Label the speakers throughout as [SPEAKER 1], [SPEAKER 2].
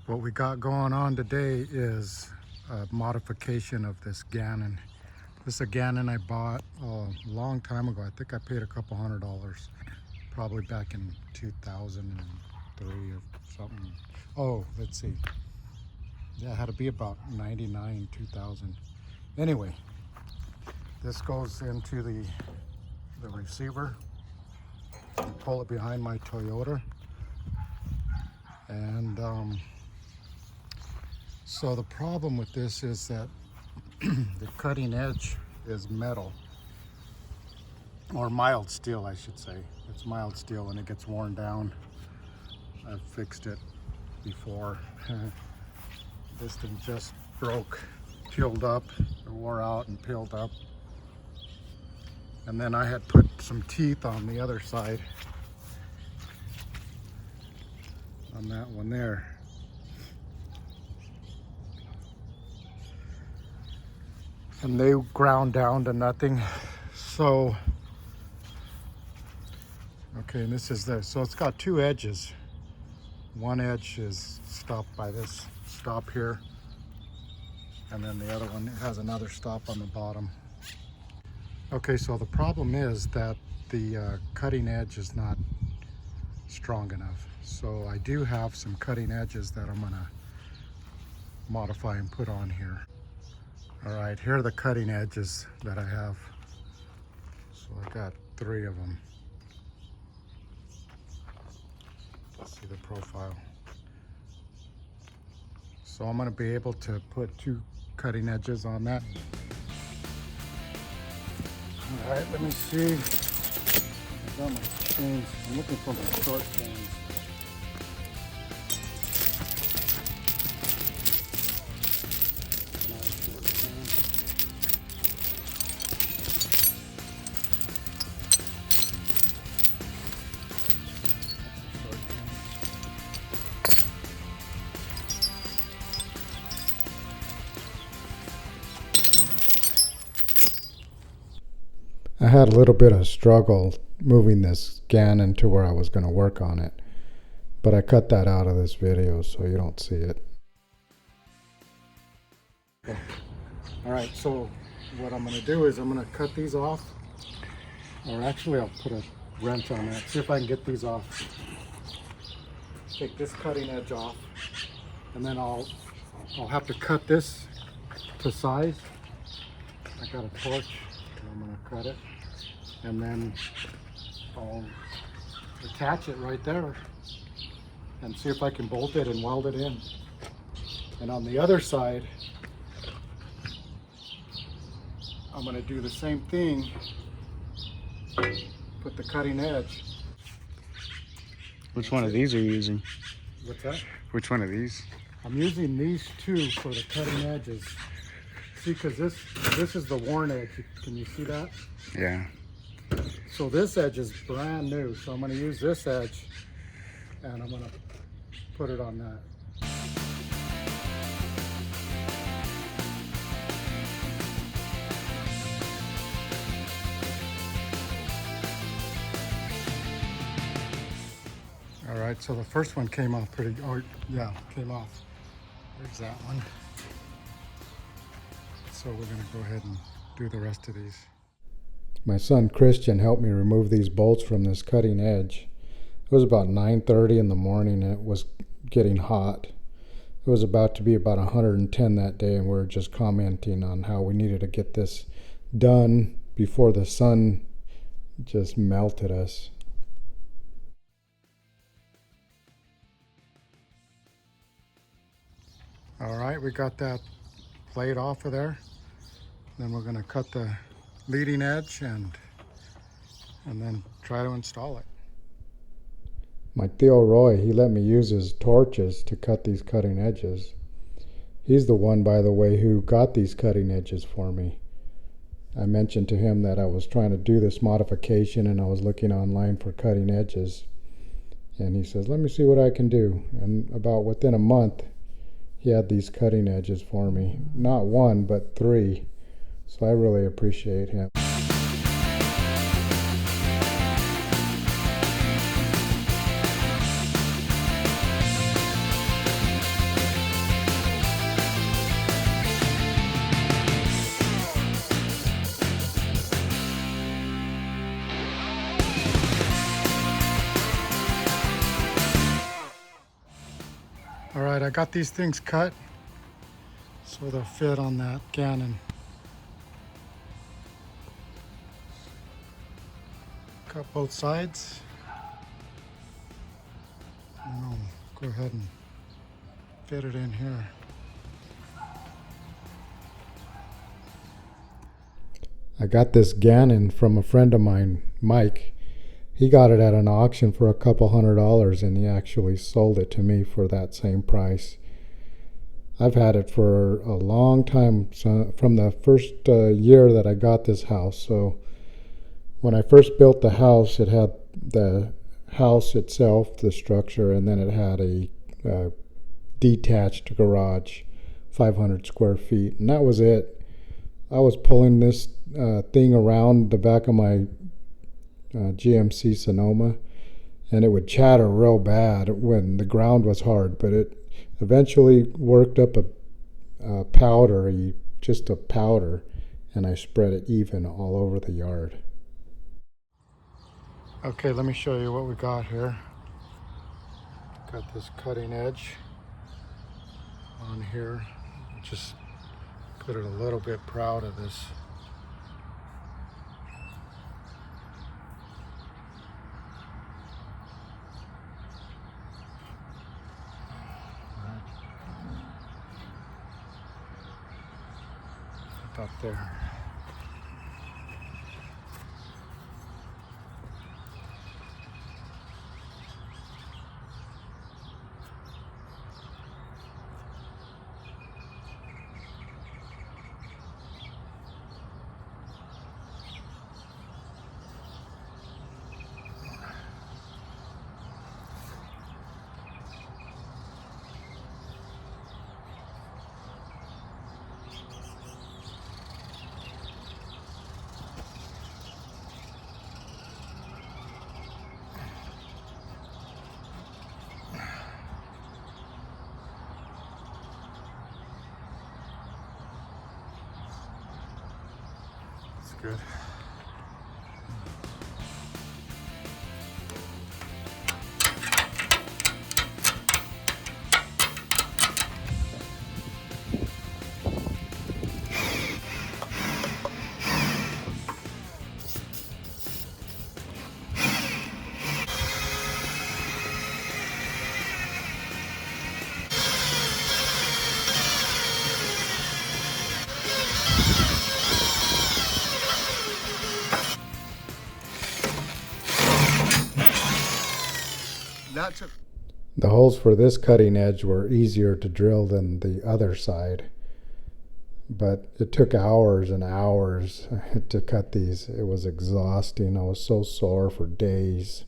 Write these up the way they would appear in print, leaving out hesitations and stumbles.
[SPEAKER 1] What we got going on today is a modification of this Gannon. This is a Gannon I bought a long time ago. I think I paid a couple $100, probably back in 2003 or something. Oh, let's see. Yeah, it had to be about 99, 2000. Anyway, this goes into the receiver. You pull it behind my Toyota. And so the problem with this is that the cutting edge is metal, or mild steel, I should say. It's mild steel and it gets worn down. I've fixed it before. This thing just broke, peeled up, it wore out and peeled up. And then I had put some teeth on the other side, on that one there. And they ground down to nothing. So, okay, and this is this. So it's got two edges. One edge is stopped by this stop here, and then the other one has another stop on the bottom. Okay, so the problem is that the cutting edge is not strong enough. So I do have some cutting edges that I'm gonna modify and put on here. All right, here are the cutting edges that I have. So I got 3 of them. Let's see the profile. So I'm gonna be able to put 2 cutting edges on that. All right, let me see. I got my chains. I'm looking for my short chains. I had a little bit of struggle moving this Gannon to where I was going to work on it, but I cut that out of this video so you don't see it. Okay. All right, so what I'm going to do is I'm going to cut these off, or actually I'll put a wrench on that, see if I can get these off. Take this cutting edge off, and then I'll have to cut this to size. I got a torch, and I'm going to cut it, and then I'll attach it right there and see if I can bolt it and weld it in. And on the other side, I'm going to do the same thing, put the cutting edge.
[SPEAKER 2] Which one of these are you using?
[SPEAKER 1] What's that?
[SPEAKER 2] Which one of these?
[SPEAKER 1] I'm using these 2 for the cutting edges. See, because this is the worn edge. Can you see that?
[SPEAKER 2] Yeah.
[SPEAKER 1] So this edge is brand new. So I'm going to use this edge, and I'm going to put it on that. All right, so the first one came off pretty, came off. There's that one. So we're gonna go ahead and do the rest of these. My son Christian helped me remove these bolts from this cutting edge. It was about 9:30 in the morning and it was getting hot. It was about to be about 110 that day, and we were just commenting on how we needed to get this done before the sun just melted us. All right, we got that plate off of there. Then we're going to cut the leading edge and then try to install it. My Theo Roy, he let me use his torches to cut these cutting edges. He's the one, by the way, who got these cutting edges for me. I mentioned to him that I was trying to do this modification and I was looking online for cutting edges. And he says, let me see what I can do. And about within a month, he had these cutting edges for me. Not 1, but 3. So I really appreciate him. All right, I got these things cut so they'll fit on that Gannon. Cut both sides. And I'll go ahead and fit it in here. I got this Gannon from a friend of mine, Mike. He got it at an auction for a couple $100 and he actually sold it to me for that same price. I've had it for a long time, so from the first year that I got this house. So when I first built the house, it had the house itself, the structure, and then it had a detached garage, 500 square feet, and that was it. I was pulling this thing around the back of my GMC Sonoma, and it would chatter real bad when the ground was hard, but it eventually worked up a powder, just a powder, and I spread it even all over the yard. Okay, let me show you what we got here. Got this cutting edge on here. Just put it a little bit proud of this. Up there. That's good. The holes for this cutting edge were easier to drill than the other side, but it took hours and hours to cut these. It was exhausting. I was so sore for days,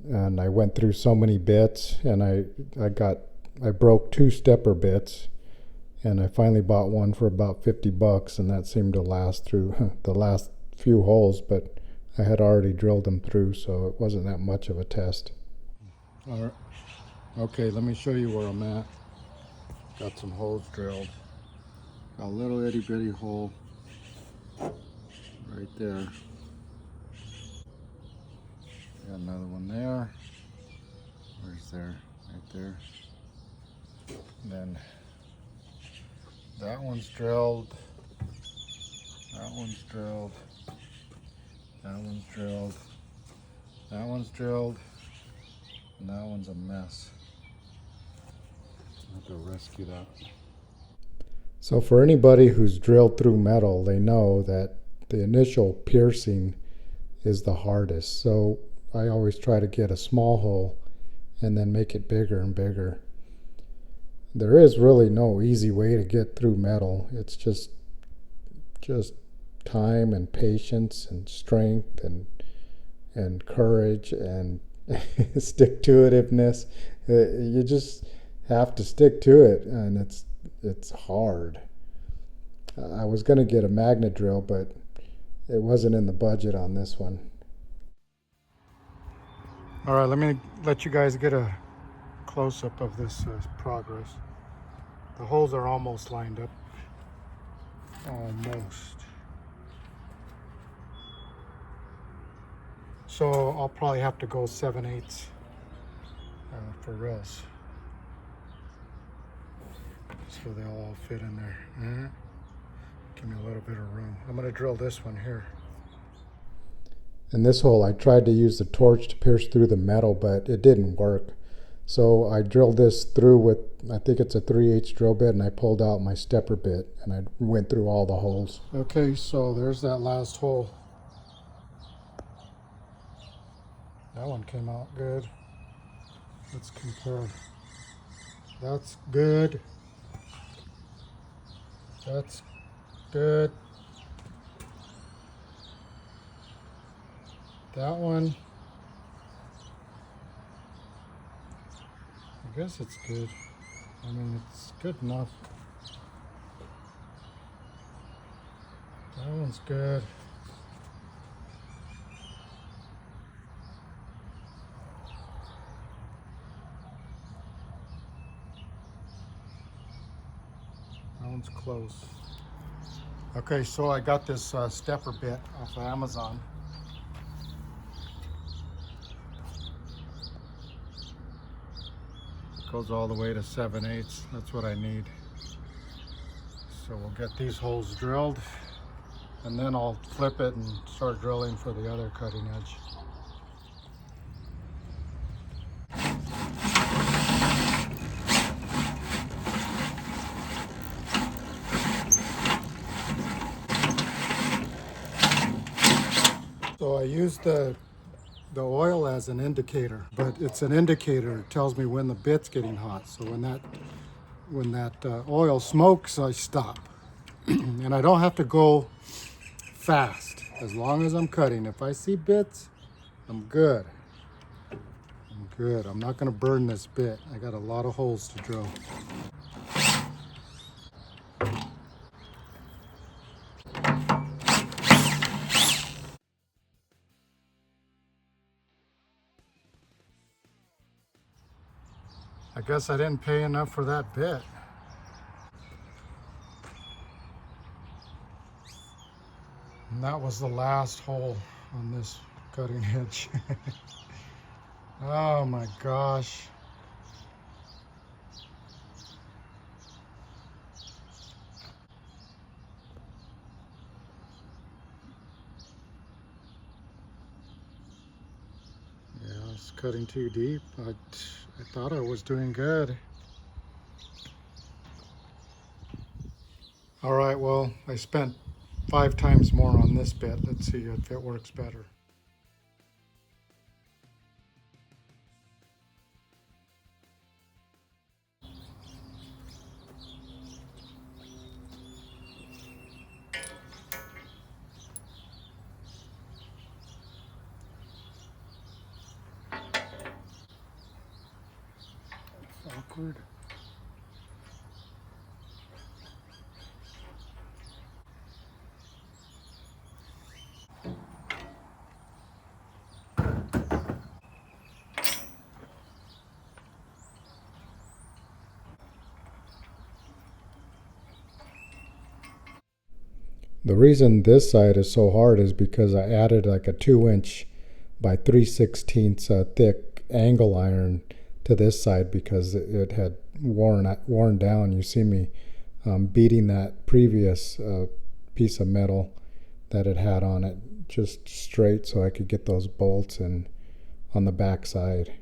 [SPEAKER 1] and I went through so many bits, and I broke 2 stepper bits, and I finally bought one for about $50, and that seemed to last through the last few holes, but I had already drilled them through, so it wasn't that much of a test. All right. Okay, let me show you where I'm at. Got some holes drilled. Got a little itty bitty hole right there. Got another one there. Where's there? Right there. And then that one's drilled. That one's drilled. That one's drilled. That one's drilled. And that one's a mess. I have to rescue that. So for anybody who's drilled through metal, they know that the initial piercing is the hardest. So I always try to get a small hole and then make it bigger and bigger. There is really no easy way to get through metal. It's just time and patience and strength and courage and stick-to-itiveness. You just have to stick to it, and it's hard. I was going to get a magnet drill, but it wasn't in the budget on this one. All right, let me let you guys get a close-up of this progress. The holes are almost lined up. Almost. So I'll probably have to go 7/8 for reals. so they'll all fit in there. Give me a little bit of room. I'm going to drill this one here. In this hole, I tried to use the torch to pierce through the metal, but it didn't work. So I drilled this through with, I think it's a 3/8 drill bit, and I pulled out my stepper bit, and I went through all the holes. Okay, so there's that last hole. That one came out good. Let's compare. That's good. That's good. That one, I guess it's good. I mean, it's good enough. That one's good. That one's close. Okay, so I got this stepper bit off of Amazon. Goes all the way to 7/8. That's what I need. So we'll get these holes drilled, and then I'll flip it and start drilling for the other cutting edge. So I used the oil as an indicator, but it's an indicator. It tells me when the bit's getting hot. So when that oil smokes, I stop. And I don't have to go fast as long as I'm cutting. If I see bits, I'm good. I'm good. I'm not going to burn this bit. I got a lot of holes to drill. I guess I didn't pay enough for that bit. And that was the last hole on this cutting edge. Oh my gosh. Yeah, I was cutting too deep. I thought I was doing good. All right, well, I spent 5 times more on this bit. Let's see if it works better. It's awkward. The reason this side is so hard is because I added like a 2" by 3/16 thick angle iron to this side because it had worn down. You see me beating that previous piece of metal that it had on it just straight so I could get those bolts in on the back side.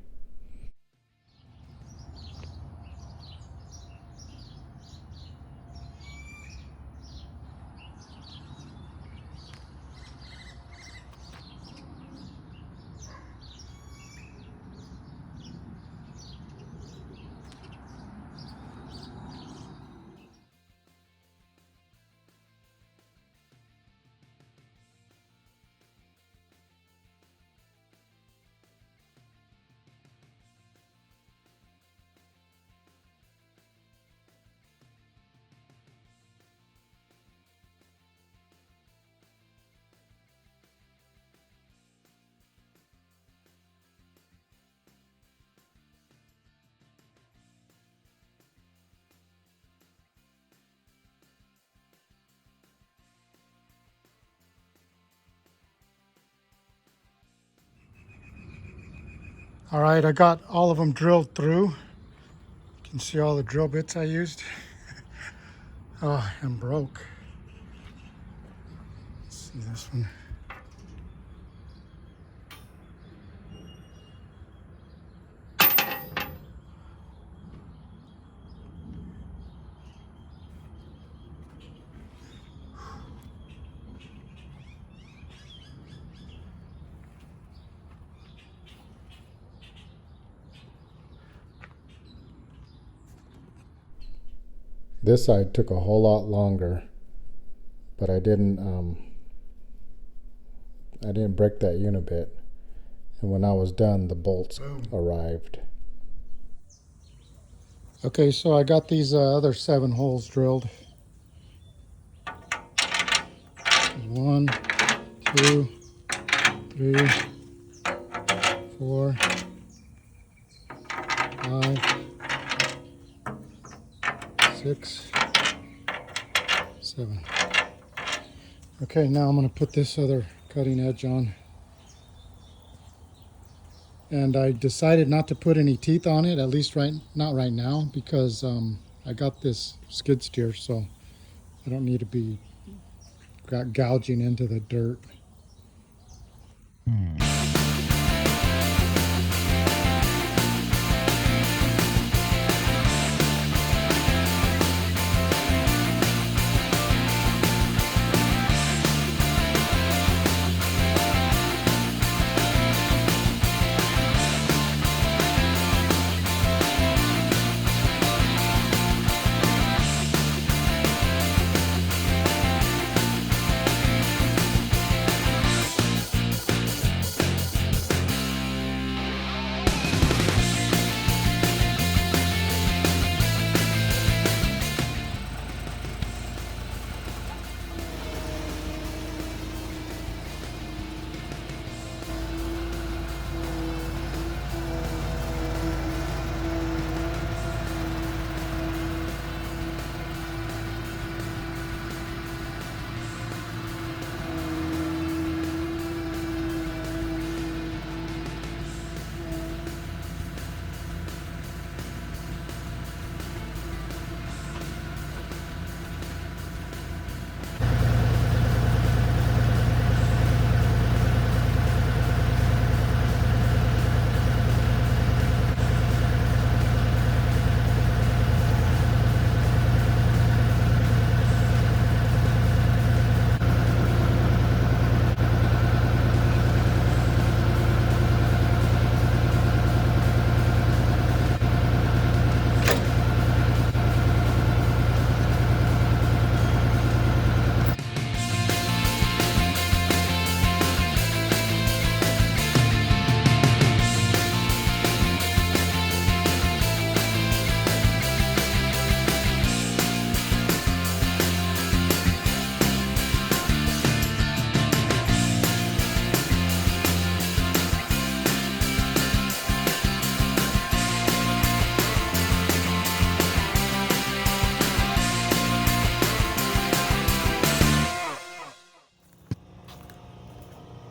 [SPEAKER 1] All right, I got all of them drilled through. You can see all the drill bits I used. Oh, I'm broke. Let's see this one. This side took a whole lot longer, but I didn't break that unibit. And when I was done, the bolts arrived. Okay, so I got these other 7 holes drilled. 1, 2, 3, 4, 5, 6, 7. Okay, now I'm going to put this other cutting edge on. And I decided not to put any teeth on it, at least not right now, because I got this skid steer, so I don't need to be gouging into the dirt.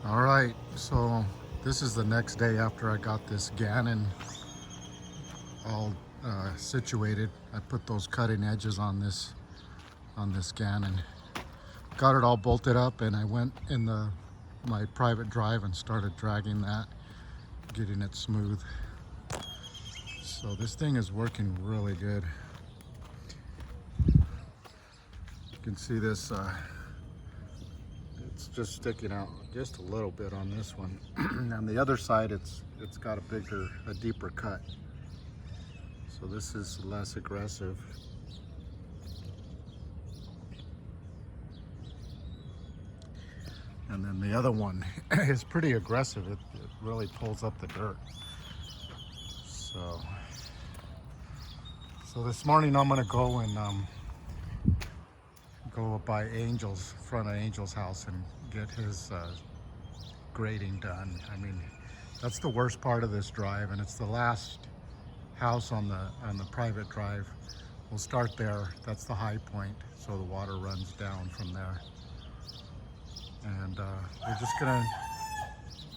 [SPEAKER 1] All right, so this is the next day after I got this Gannon all situated. I put those cutting edges on this Gannon, got it all bolted up, and I went in my private drive and started dragging that, getting it smooth. So this thing is working really good. You can see this. It's just sticking out just a little bit on this one. On the other side, it's got a deeper cut. So this is less aggressive. And then the other one is pretty aggressive. It really pulls up the dirt. So this morning I'm gonna go and go by front of Angel's house and get his grading done. I mean, that's the worst part of this drive, and it's the last house on the private drive. We'll start there. That's the high point, so the water runs down from there. And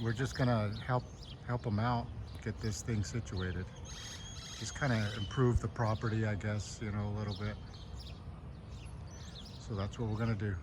[SPEAKER 1] we're just gonna help them out, get this thing situated. Just kind of improve the property, I guess, you know, a little bit. So that's what we're gonna do.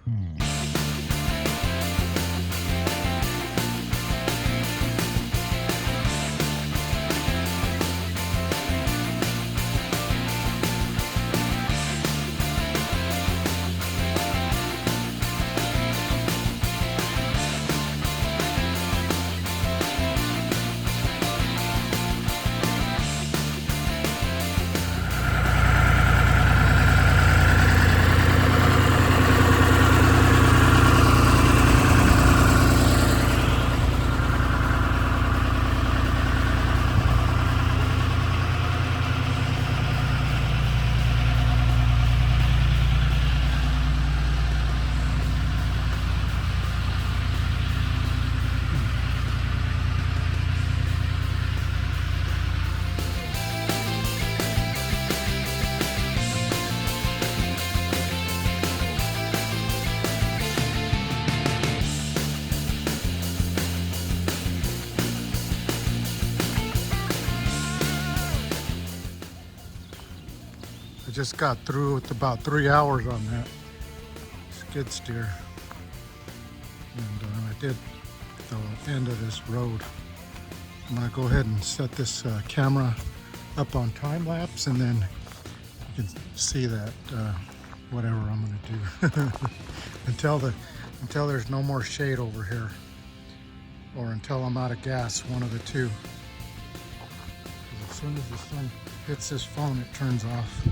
[SPEAKER 1] I just got through with about 3 hours on that skid steer, and I did the end of this road. I'm gonna go ahead and set this camera up on time lapse, and then you can see that whatever I'm gonna do until there's no more shade over here, or until I'm out of gas, one of the two. 'Cause as soon as the sun hits this phone, it turns off.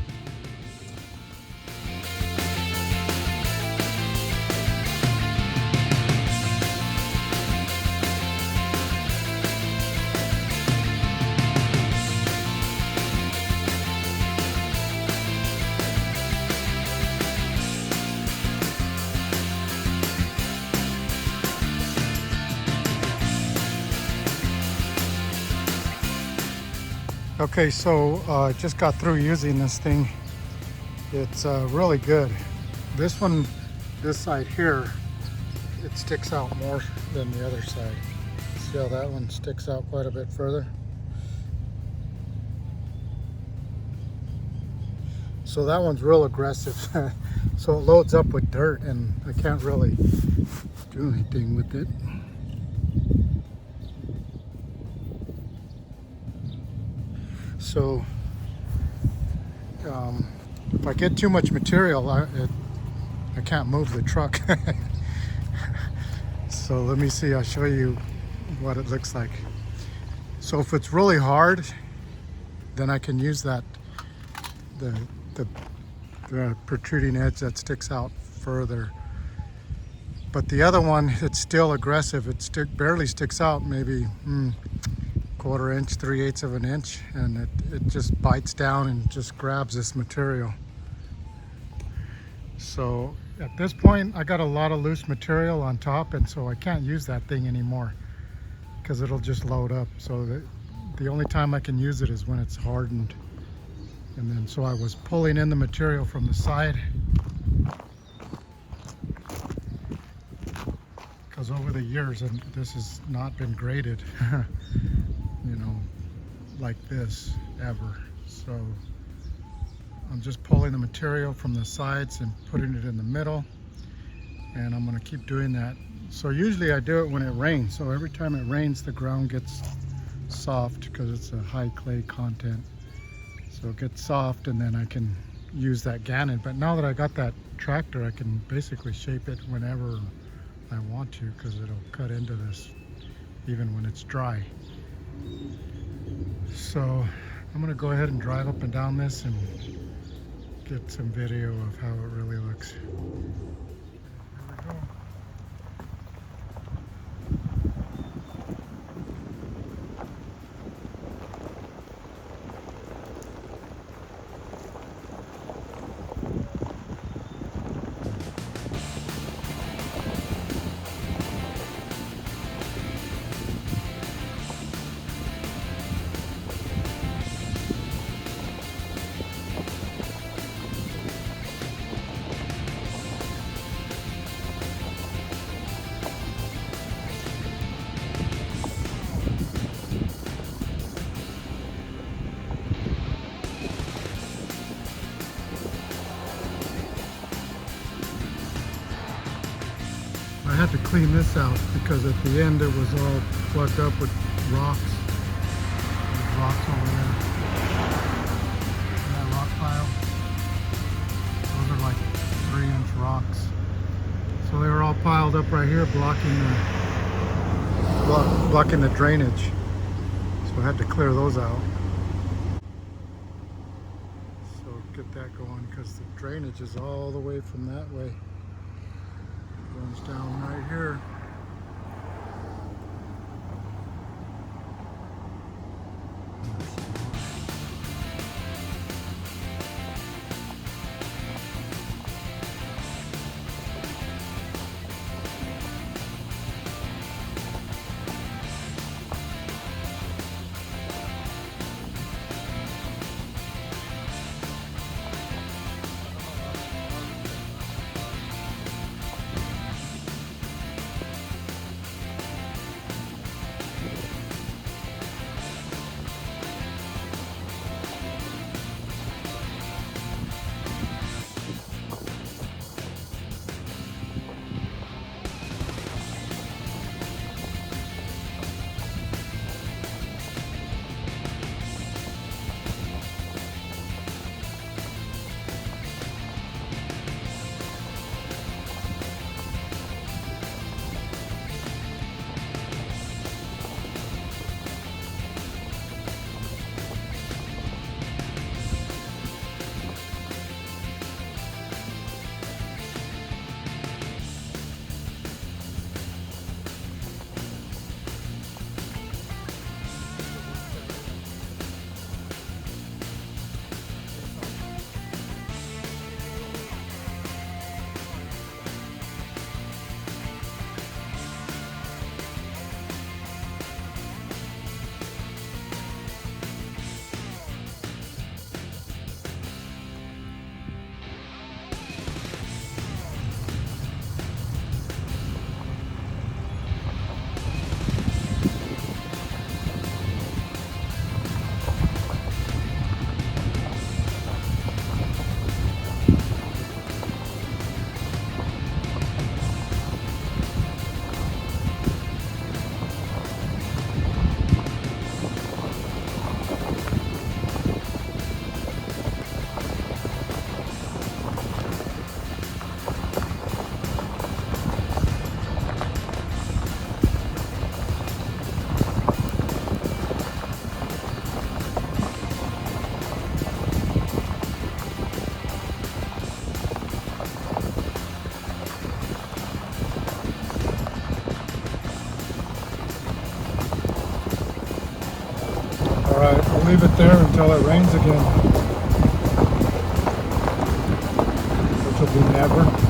[SPEAKER 1] Okay, so I just got through using this thing. It's really good. This one, this side here, it sticks out more than the other side. See how that one sticks out quite a bit further? So that one's real aggressive. So it loads up with dirt and I can't really do anything with it. So if I get too much material, I can't move the truck. So let me see, I'll show you what it looks like. So if it's really hard, then I can use that, the protruding edge that sticks out further. But the other one, it's still aggressive. It barely sticks out, maybe 1/4 inch, 3/8 of an inch, and it just bites down and just grabs this material. So at this point, I got a lot of loose material on top, and so I can't use that thing anymore because it'll just load up. So the only time I can use it is when it's hardened. And then so I was pulling in the material from the side, because over the years, and this has not been graded, you know, like this ever. So I'm just pulling the material from the sides and putting it in the middle, and I'm going to keep doing that. So usually I do it when it rains. So every time it rains, the ground gets soft because it's a high clay content. So it gets soft, and then I can use that Gannon. But now that I got that tractor, I can basically shape it whenever I want to, because it'll cut into this even when it's dry. So I'm going to go ahead and drive up and down this and get some video of how it really looks. Here we go. clean this out because at the end it was all plugged up with rocks. There's rocks over there. See that rock pile? Those are like 3-inch rocks. So they were all piled up right here, blocking the drainage. So I had to clear those out. So get that going because the drainage is all the way from that way. Runs down right here. Alright, I'll leave it there until it rains again. Which will be never.